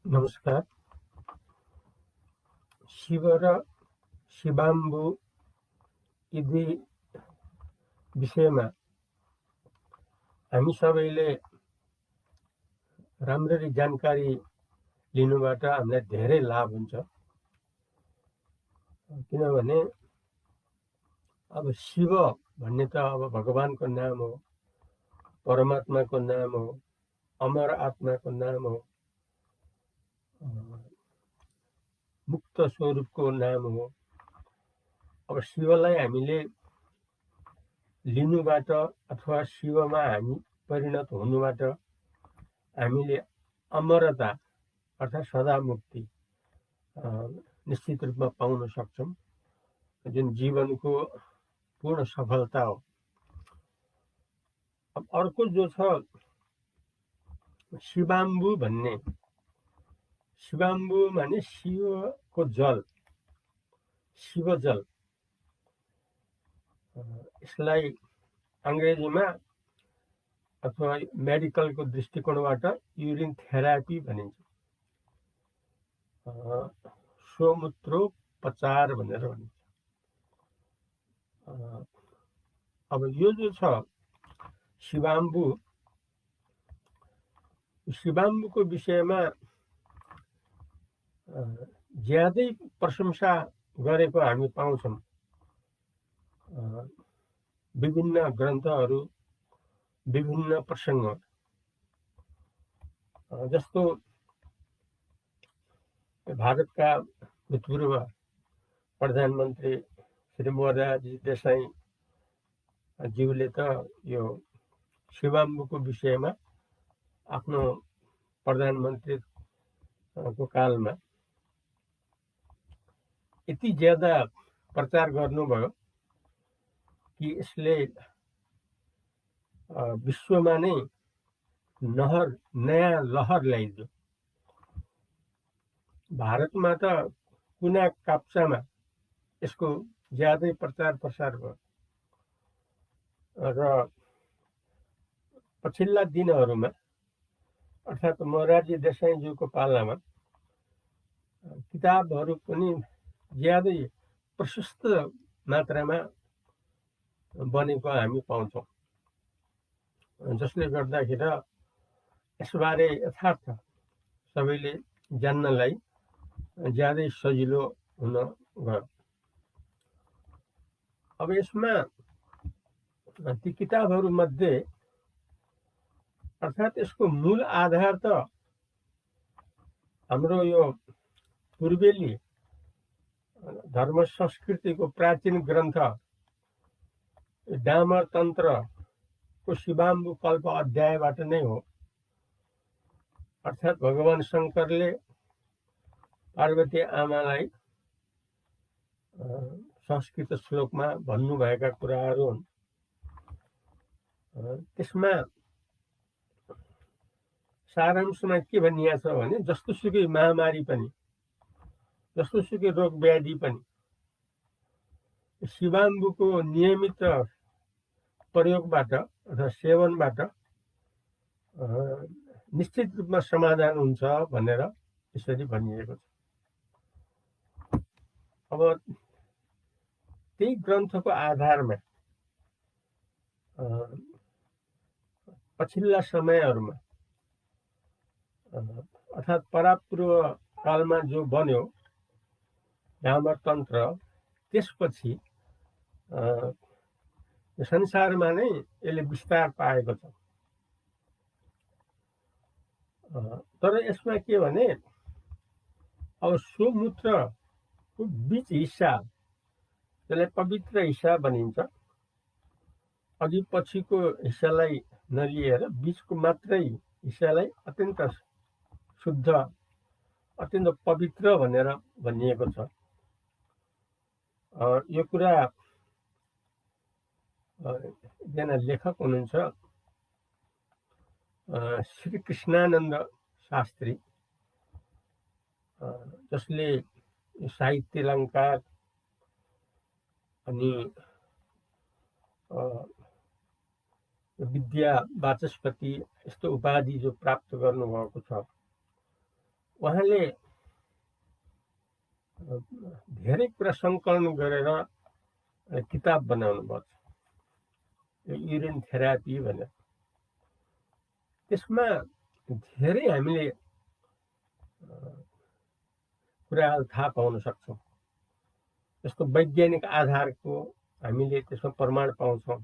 नमस्कार। शिव र शिवाम्बु यदि विषयमा हामी सबैले राम्ररी जानकारी लिनुबाट हामीलाई धेरै लाभ हुन्छ। किनभने अब शिव भन्ने त अब भगवानको नाम हो, परमात्माको नाम हो, अमर आत्माको नाम हो, मुक्त स्वरूपको नाम हो। अब शिवलाई हामीले लिनुबाट अथवा शिवमा हामी परिणत हुनुबाट हामीले अमरता अर्थात् सदा मुक्ति निश्चित रूपमा पाउन सक्छौँ, जुन जीवनको पूर्ण सफलता हो। अब अर्को जो छ शिवाम्बु भन्ने, शिवाम्बु माने शिवको जल, शिव जल। यसलाई अङ्ग्रेजीमा अथवा मेडिकलको दृष्टिकोणबाट युरिन थेरापी भनिन्छ। स्वमूत्रोपचार भनेर भनिन्छ। अब यो जो छ शिवाम्बु, शिवाम्बुको विषयमा ज्यादै प्रशंसा गरेको हामी पाउँछौँ। विभिन्न ग्रन्थहरू, विभिन्न प्रसङ्ग, जस्तो भारतका भूतपूर्व प्रधानमन्त्री श्री मोरारजी देसाई ज्यूले त यो शिवाम्बुको विषयमा आफ्नो प्रधानमन्त्रीको कालमा यति ज्यादा प्रचार गर्नुभयो कि यसले विश्वमा नै नयाँ लहर ल्याइदियो। भारतमा त कुना काप्चामा यसको ज्यादै प्रचार प्रसार भयो र पछिल्ला दिनहरूमा अर्थात् मोरारजी देसाईज्यूको पालामा किताबहरू पनि ज्यादै प्रशस्त मात्रामा बनेको हामी पाउँछौँ, जसले गर्दाखेरि यसबारे यथार्थ सबैले जान्नलाई ज्यादै सजिलो हुन गयो। अब यसमा ती किताबहरूमध्ये अर्थात् यसको मूल आधार त हाम्रो यो पूर्वेली धर्म संस्कृतिको प्राचीन ग्रन्थ डामर तन्त्रको शिवाम्बु कल्प अध्यायबाट नै हो। अर्थात् भगवान शङ्करले पार्वती आमालाई संस्कृत श्लोकमा भन्नुभएका कुराहरू हुन्। त्यसमा सारांशमा के भनिएको छ भने जस्तोसुकै महामारी पनि, जस्तोसुकै रोग व्याधि पनि शिवाम्बुको नियमित प्रयोगबाट अथवा सेवनबाट निश्चित रूपमा समाधान हुन्छ भनेर यसरी भनिएको छ। अब त्यही ग्रन्थको आधारमा पछिल्ला समयहरूमा अर्थात् परापूर्व कालमा जो बन्यो डामर तन्त्र, त्यसपछि संसारमा नै यसले विस्तार पाएको छ। तर यसमा के भने अब स्वमूत्रको बीच हिस्सा, त्यसलाई पवित्र हिस्सा भनिन्छ। अघि पछिको हिस्सालाई नलिएर बीचको मात्रै हिस्सालाई अत्यन्त शुद्ध, अत्यन्त पवित्र भनेर भनिएको छ। यो कुरा एकजना लेखक हुनुहुन्छ श्री कृष्णानन्द शास्त्री, जसले साहित्य अलङ्कार अनि विद्या वाचस्पति यस्तो उपाधि जो प्राप्त गर्नुभएको छ, उहाँले धेरै कुरा सङ्कलन गरेर किताब बनाउनु भएको छ, युरिन थेरापी भनेर। त्यसमा धेरै हामीले कुराहरू थाहा पाउन सक्छौँ। त्यसको वैज्ञानिक आधारको हामीले त्यसमा प्रमाण पाउँछौँ।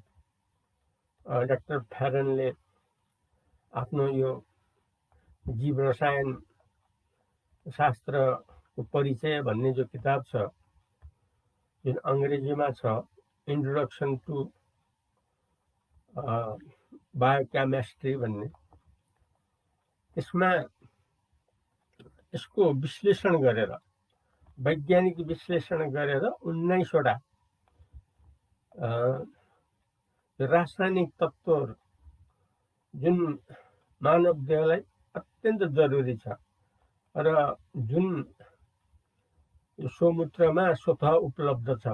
डाक्टर फ्यारनले आफ्नो यो जीव रसायन शास्त्रको परिचय भन्ने जो किताब छ, जुन अङ्ग्रेजीमा छ, इन्ट्रोडक्सन टु बायोकेमिस्ट्री भन्ने, त्यसमा यसको विश्लेषण गरेर, वैज्ञानिक विश्लेषण गरेर 19वटा रासायनिक तत्त्वहरू जुन मानव देहलाई अत्यन्त जरुरी छ र जुन सोमूत्रमा स्वतः उपलब्ध छ,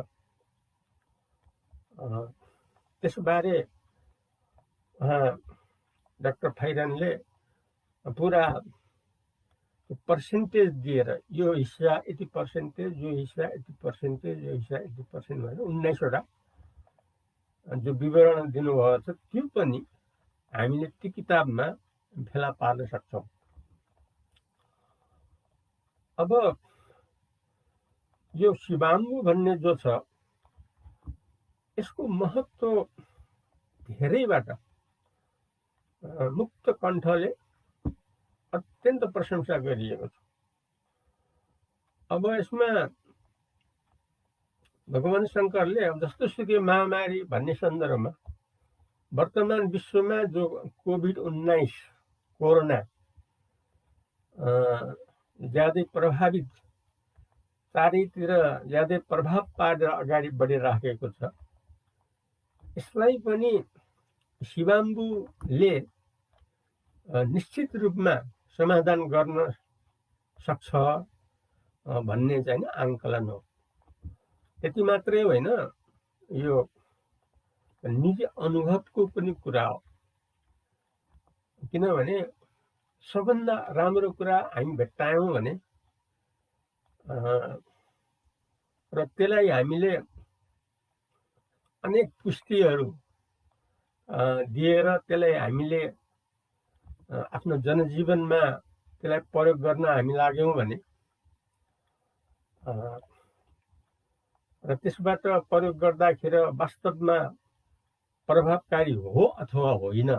त्यसबारे डाक्टर फैरनले पुरा पर्सेन्टेज दिएर यो हिस्सा यति पर्सेन्टेज, यो हिस्सा यति पर्सेन्टेज, यो हिस्सा यति पर्सेन्ट भनेर 19वटा जो विवरण दिनुभएको छ, त्यो पनि हामीले त्यो किताबमा फेला पार्न सक्छौँ। अब यो शिवाम्बु भन्ने जो छ, यसको महत्त्व धेरैबाट मुक्त कण्ठले अत्यन्त प्रशंसा गरिएको छ। अब यसमा भगवान शङ्करले जस्तो सुकै महामारी भन्ने सन्दर्भमा वर्तमान विश्वमा जो कोभिड-19 कोरोना ज्यादै प्रभावित, चारैतिर ज्यादै प्रभाव पारेर अगाडि बढिराखेको छ, यसलाई पनि शिवाम्बुले निश्चित रूपमा समाधान गर्न सक्छ भन्ने चाहिँ आङ्कलन हो। त्यति मात्रै होइन, यो निजी अनुभवको पनि कुरा हो। किनभने सबभन्दा राम्रो कुरा हामी भेट्टायौँ भने र त्यसलाई हामीले अनेक पुष्टिहरू दिएर त्यसलाई हामीले आफ्नो जनजीवनमा त्यसलाई प्रयोग गर्न हामी लाग्यौँ भने र त्यसबाट प्रयोग गर्दाखेरि वास्तवमा प्रभावकारी हो अथवा होइन,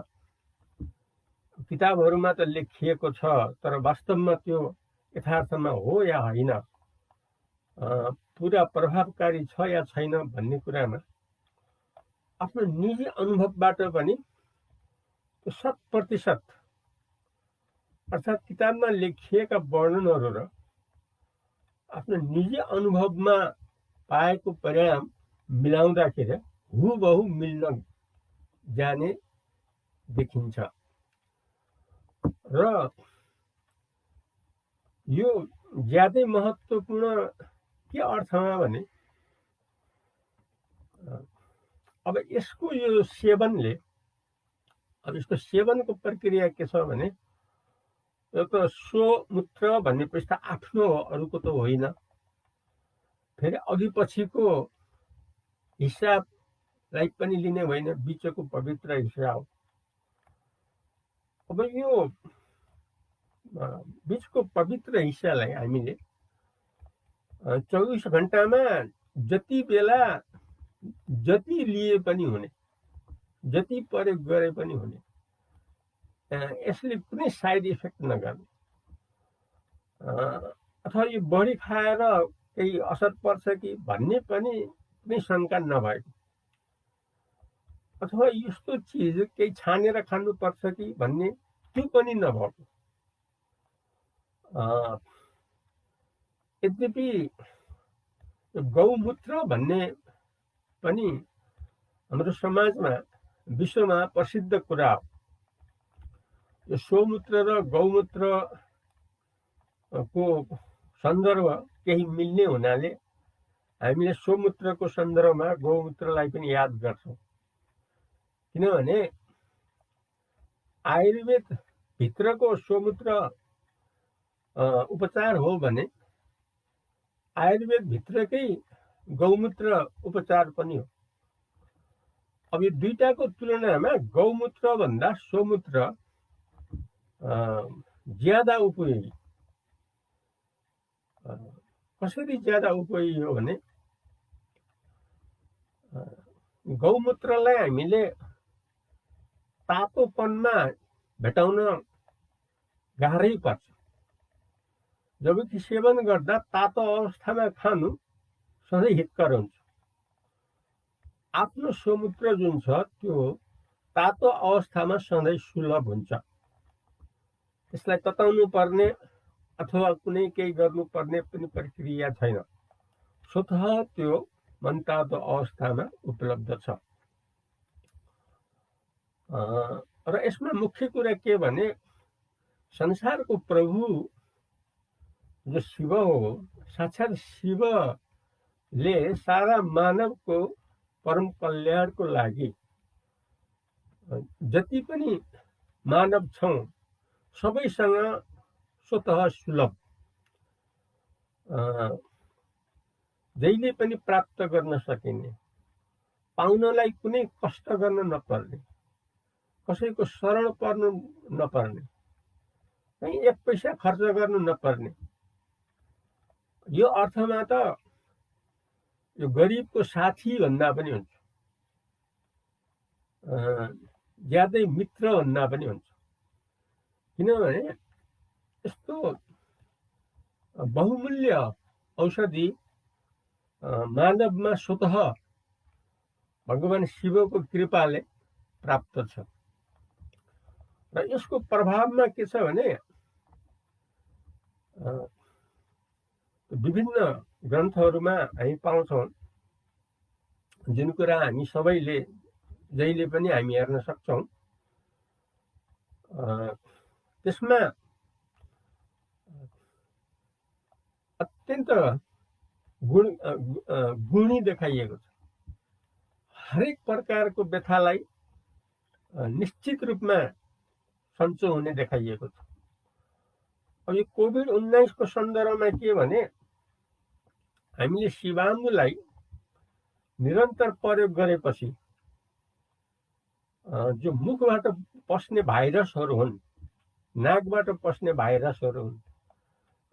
किताबहरूमा त लेखिएको छ, तर वास्तवमा त्यो यथार्थमा हो या होइन, पुरा प्रभावकारी छ या छैन भन्ने कुरामा आफ्नो निजी अनुभवबाट पनि 100% अर्थात् किताबमा लेखिएका वर्णनहरू र आफ्नो निजी अनुभवमा पाएको परिणाम मिलाउँदाखेरि हुबहु मिल्न जाने देखिन्छ। र यो ज्यादै महत्त्वपूर्ण के अर्थमा भने अब यसको यो सेवनले, अब यसको सेवनको प्रक्रिया के छ भने यो त स्वमूत्र भन्ने पृष्ठ आफ्नो हो, अरूको त होइन। फेरि अघि पछिको हिसाबलाई पनि लिने होइन, बिचको पवित्र हिस्सा हो। अब यो बिचको पवित्र हिस्सालाई हामीले 24 घण्टामा जति बेला जति लिए पनि हुने, जति प्रयोग गरे पनि हुने, यसले कुनै साइड इफेक्ट नगर्ने अथवा यो बढी खाएर केही असर पर्छ कि भन्ने पनि कुनै शङ्का नभएको, अथवा यस्तो चिज केही छानेर खानुपर्छ कि भन्ने त्यो पनि नभएको। यद्यपि गौमूत्र भन्ने पनि हाम्रो समाजमा, विश्वमा प्रसिद्ध कुरा हो। यो स्वमूत्र र गौमूत्रको सन्दर्भ केही मिल्ने हुनाले हामीले सोमूत्रको सन्दर्भमा गौमूत्रलाई पनि याद गर्छौँ, किनभने आयुर्वेद भित्रको सोमूत्र उपचार हो भने आयुर्वेद भित्रकै गौमूत्र उपचार पनि हो। अब यो दुईटाको तुलनामा गौमूत्र भन्दा सोमूत्र ज्यादा उपयोगी। कसरी ज्यादा उपयोगी हो भने गौमूत्रलाई हामीले तातोपनमा भेटाउन गाह्रै पर्छ, जबकि सेवन गर्दा तातो अवस्थामा खानु सधैँ हितकर हुन्छ। आफ्नो सोमूत्र जुन छ त्यो तातो अवस्थामा सधैँ सुलभ हुन्छ। त्यसलाई तताउनु पर्ने अथवा कुनै केही गर्नुपर्ने पनि प्रक्रिया छैन, स्वतः त्यो मनतातो अवस्थामा उपलब्ध छ। र यसमा मुख्य कुरा के भने संसारको प्रभु जो शिव हो, साक्षात शिवले सारा मानवको परम कल्याणको लागि जति पनि मानव छौँ सबैसँग स्वतः सुलभ, जहिले पनि प्राप्त गर्न सकिने, पाउनलाई कुनै कष्ट गर्न नपर्ने, कसैको शरण पर्नु नपर्ने, कहीँ एक पैसा खर्च गर्नु नपर्ने। यो अर्थमा त यो गरिबको साथी भन्दा पनि हुन्छ, ज्यादै मित्र भन्दा पनि हुन्छ। किनभने यस्तो बहुमूल्य औषधि मानवमा स्वतः भगवान शिवको कृपाले प्राप्त छ। र यसको प्रभावमा के छ भने विभिन्न ग्रन्थहरूमा हामी पाउँछौँ, जुन कुरा हामी सबैले जहिले पनि हामी हेर्न सक्छौँ। त्यसमा अत्यन्त गुणी देखाइएको छ। हरेक प्रकारको व्यथालाई निश्चित रूपमा सन्चो हुने देखाइएको छ। अब यो कोभिड-19 को सन्दर्भमा के भने हामीले शिवाम्बुलाई निरन्तर प्रयोग गरेपछि जो मुखबाट पस्ने भाइरसहरू हुन्, नाकबाट पस्ने भाइरसहरू हुन्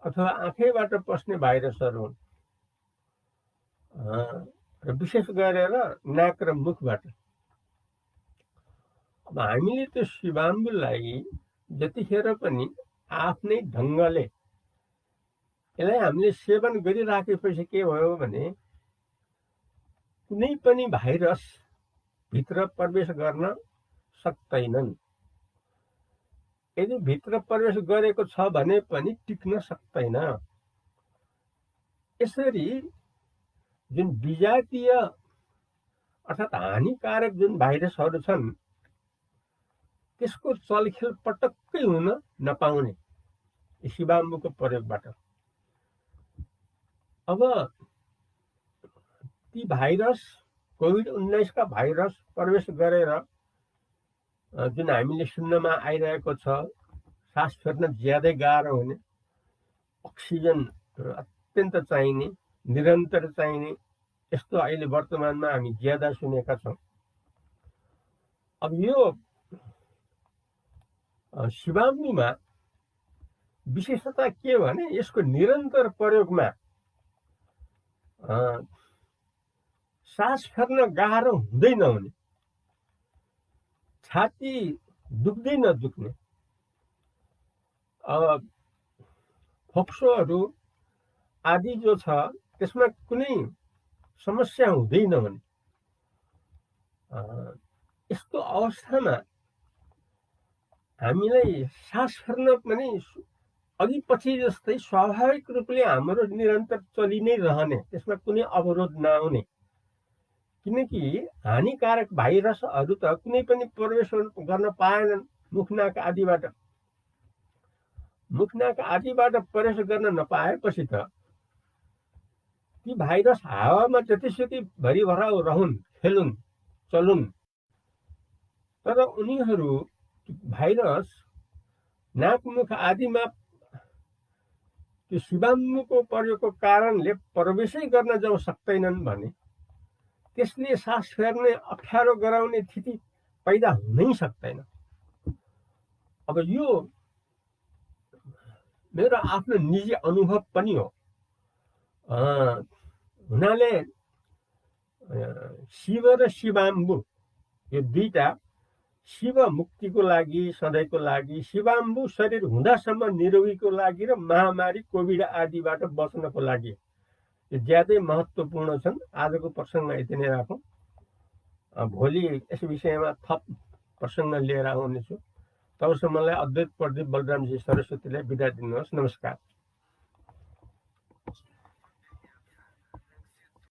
अथवा आँखैबाट पस्ने भाइरसहरू हुन्, र विशेष गरेर नाक र मुखबाट। अब हामीले त्यो शिवाम्बुलाई जतिखेर पनि आफ्नै ढङ्गले यसलाई हामीले सेवन गरिराखेपछि के भयो भने कुनै पनि भाइरस भित्र प्रवेश गर्न सक्दैनन्। यदि भित्र प्रवेश गरेको छ भने पनि टिक्न सक्दैन। यसरी जुन विजातीय अर्थात् हानिकारक जुन भाइरसहरू छन् त्यसको चलखेल पटक्कै हुन नपाउने शिवाम्बुको प्रयोगबाट। अब ती भाइरस कोभिड-19 का भाइरस प्रवेश गरेर जुन हामीले सुन्नमा आइरहेको छ, सास फेर्न ज्यादै गाह्रो हुने, अक्सिजन अत्यन्त चाहिने, निरन्तर चाहिने, यस्तो अहिले वर्तमानमा हामी ज्यादा सुनेका छौँ। अब यो शिवाम्बुमा विशेषता के भने यसको निरन्तर प्रयोगमा सास फेर्न गाह्रो हुँदै नहुने, छाती दुख्दै नदुख्ने, फोक्सोहरू आदि जो छ त्यसमा कुनै समस्या हुँदै नहुने, यस्तो अवस्थामा हामीलाई सास फेर्न पनि अघि पछि जस्तै स्वाभाविक रूपले हाम्रो निरन्तर चलि नै रहने, त्यसमा कुनै अवरोध नआउने। किनकि हानिकारक भाइरसहरू त कुनै पनि प्रवेश गर्न पाएनन् मुखनाक आदिबाट। मुखनाक आदिबाट प्रवेश गर्न नपाएपछि त ती भाइरस हावामा जतिसुकै भरिभराउ रहन्, खेलुन्, चलुन्, तर उनीहरू भाइरस नाक मुख आदिमा त्यो शिवाणुको प्रयोगको कारणले प्रवेशै गर्न जब सक्दैनन् भने त्यसले सास फेर्ने अप्ठ्यारो गराउने स्थिति पैदा हुनै सक्दैन। अब यो मेरो आफ्नो निजी अनुभव पनि हो। हुनाले शिव र शिवाम्बु यो दुईटा, शिव मुक्तिको लागि, सधैँको लागि, शिवाम्बु शरीर हुँदासम्म निरोगीको लागि र महामारी कोभिड आदिबाट बच्नको लागि यो ज्यादै महत्त्वपूर्ण छन्। आजको प्रसङ्ग यति नै राखौँ। भोलि यस विषयमा थप प्रसङ्ग लिएर आउनेछु। तबसम्मलाई अद्वैत प्रदीप बलरामजी सरस्वतीलाई बिदा दिनुहोस्। नमस्कार।